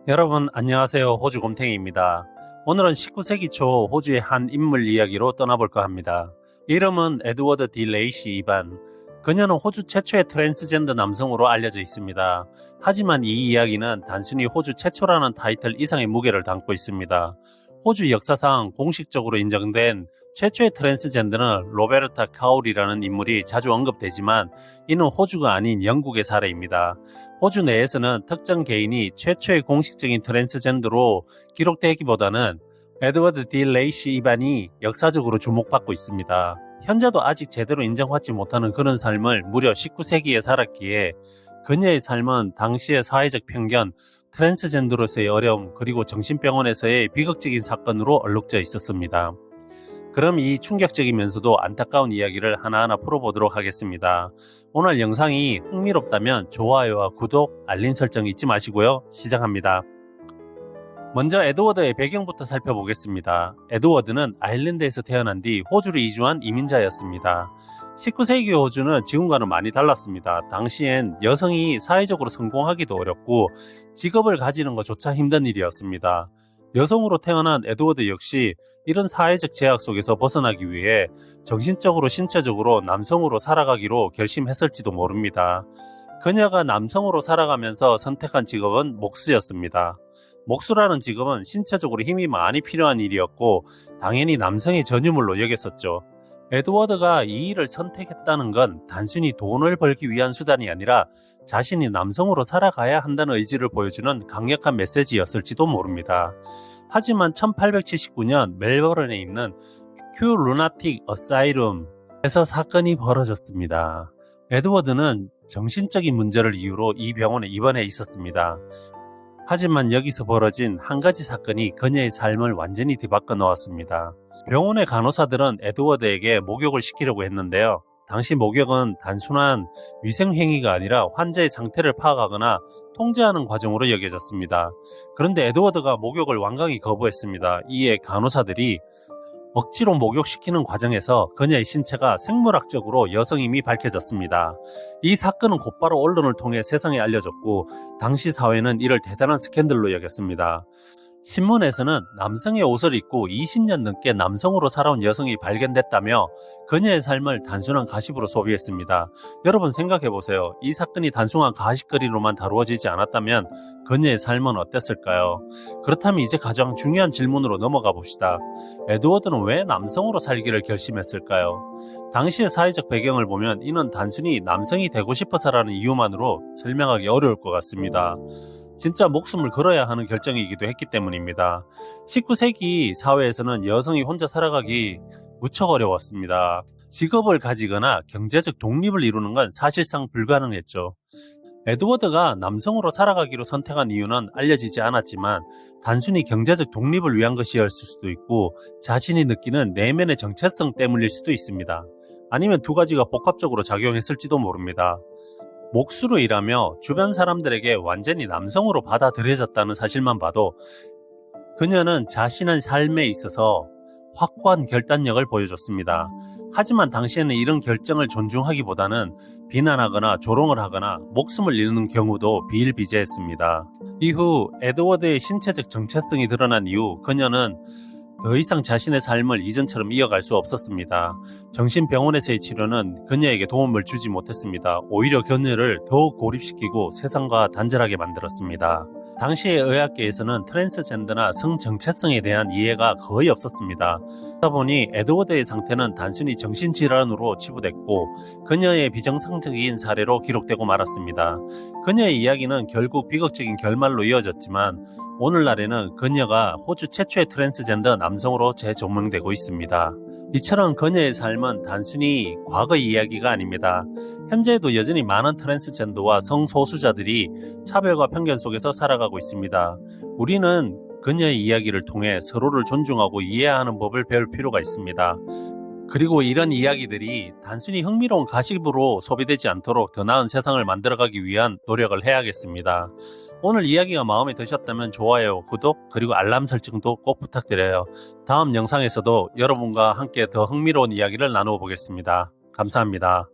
여러분 안녕하세요. 호주 곰탱이입니다. 오늘은 19세기 초 호주의 한 인물 이야기로 떠나볼까 합니다. 이름은 에드워드 디 레이시 이반. 그녀는 호주 최초의 트랜스젠더 남성으로 알려져 있습니다. 하지만 이 이야기는 단순히 호주 최초라는 타이틀 이상의 무게를 담고 있습니다. 호주 역사상 공식적으로 인정된 최초의 트랜스젠더는 로베르타 카울이라는 인물이 자주 언급되지만 이는 호주가 아닌 영국의 사례입니다. 호주 내에서는 특정 개인이 최초의 공식적인 트랜스젠더로 기록되기보다는 에드워드 디 레이시 이반이 역사적으로 주목받고 있습니다. 현재도 아직 제대로 인정받지 못하는 그런 삶을 무려 19세기에 살았기에 그녀의 삶은 당시의 사회적 편견, 트랜스젠더로서의 어려움, 그리고 정신병원에서의 비극적인 사건으로 얼룩져 있었습니다. 그럼 이 충격적이면서도 안타까운 이야기를 하나하나 풀어보도록 하겠습니다. 오늘 영상이 흥미롭다면 좋아요와 구독, 알림 설정 잊지 마시고요. 시작합니다. 먼저 에드워드의 배경부터 살펴보겠습니다. 에드워드는 아일랜드에서 태어난 뒤 호주로 이주한 이민자였습니다. 19세기 호주는 지금과는 많이 달랐습니다. 당시엔 여성이 사회적으로 성공하기도 어렵고 직업을 가지는 것조차 힘든 일이었습니다. 여성으로 태어난 에드워드 역시 이런 사회적 제약 속에서 벗어나기 위해 정신적으로 신체적으로 남성으로 살아가기로 결심했을지도 모릅니다. 그녀가 남성으로 살아가면서 선택한 직업은 목수였습니다. 목수라는 직업은 신체적으로 힘이 많이 필요한 일이었고 당연히 남성의 전유물로 여겼었죠. 에드워드가 이 일을 선택했다는 건 단순히 돈을 벌기 위한 수단이 아니라 자신이 남성으로 살아가야 한다는 의지를 보여주는 강력한 메시지였을지도 모릅니다. 하지만 1879년 멜버른에 있는 큐 루나틱 어사이룸에서 사건이 벌어졌습니다. 에드워드는 정신적인 문제를 이유로 이 병원에 입원해 있었습니다. 하지만 여기서 벌어진 한 가지 사건이 그녀의 삶을 완전히 뒤바꿔 놓았습니다. 병원의 간호사들은 에드워드에게 목욕을 시키려고 했는데요. 당시 목욕은 단순한 위생행위가 아니라 환자의 상태를 파악하거나 통제하는 과정으로 여겨졌습니다. 그런데 에드워드가 목욕을 완강히 거부했습니다. 이에 간호사들이 억지로 목욕시키는 과정에서 그녀의 신체가 생물학적으로 여성임이 밝혀졌습니다. 이 사건은 곧바로 언론을 통해 세상에 알려졌고 당시 사회는 이를 대단한 스캔들로 여겼습니다. 신문에서는 남성의 옷을 입고 20년 넘게 남성으로 살아온 여성이 발견됐다며 그녀의 삶을 단순한 가십으로 소비했습니다. 여러분 생각해보세요. 이 사건이 단순한 가십거리로만 다루어지지 않았다면 그녀의 삶은 어땠을까요? 그렇다면 이제 가장 중요한 질문으로 넘어가 봅시다. 에드워드는 왜 남성으로 살기를 결심했을까요? 당시의 사회적 배경을 보면 이는 단순히 남성이 되고 싶어서라는 이유만으로 설명하기 어려울 것 같습니다. 진짜 목숨을 걸어야 하는 결정이기도 했기 때문입니다. 19세기 사회에서는 여성이 혼자 살아가기 무척 어려웠습니다. 직업을 가지거나 경제적 독립을 이루는 건 사실상 불가능했죠. 에드워드가 남성으로 살아가기로 선택한 이유는 알려지지 않았지만 단순히 경제적 독립을 위한 것이었을 수도 있고 자신이 느끼는 내면의 정체성 때문일 수도 있습니다. 아니면 두 가지가 복합적으로 작용했을지도 모릅니다. 목수로 일하며 주변 사람들에게 완전히 남성으로 받아들여졌다는 사실만 봐도 그녀는 자신의 삶에 있어서 확고한 결단력을 보여줬습니다. 하지만 당시에는 이런 결정을 존중하기보다는 비난하거나 조롱을 하거나 목숨을 잃는 경우도 비일비재했습니다. 이후 에드워드의 신체적 정체성이 드러난 이후 그녀는 더 이상 자신의 삶을 이전처럼 이어갈 수 없었습니다. 정신병원에서의 치료는 그녀에게 도움을 주지 못했습니다. 오히려 그녀를 더욱 고립시키고 세상과 단절하게 만들었습니다. 당시의 의학계에서는 트랜스젠더나 성정체성에 대한 이해가 거의 없었습니다. 그러다 보니 에드워드의 상태는 단순히 정신질환으로 치부됐고 그녀의 비정상적인 사례로 기록되고 말았습니다. 그녀의 이야기는 결국 비극적인 결말로 이어졌지만 오늘날에는 그녀가 호주 최초의 트랜스젠더 남성으로 재조명되고 있습니다. 이처럼 그녀의 삶은 단순히 과거의 이야기가 아닙니다. 현재에도 여전히 많은 트랜스젠더와 성소수자들이 차별과 편견 속에서 살아가고 있습니다. 우리는 그녀의 이야기를 통해 서로를 존중하고 이해하는 법을 배울 필요가 있습니다. 그리고 이런 이야기들이 단순히 흥미로운 가십으로 소비되지 않도록 더 나은 세상을 만들어가기 위한 노력을 해야겠습니다. 오늘 이야기가 마음에 드셨다면 좋아요, 구독, 그리고 알람 설정도 꼭 부탁드려요. 다음 영상에서도 여러분과 함께 더 흥미로운 이야기를 나누어 보겠습니다. 감사합니다.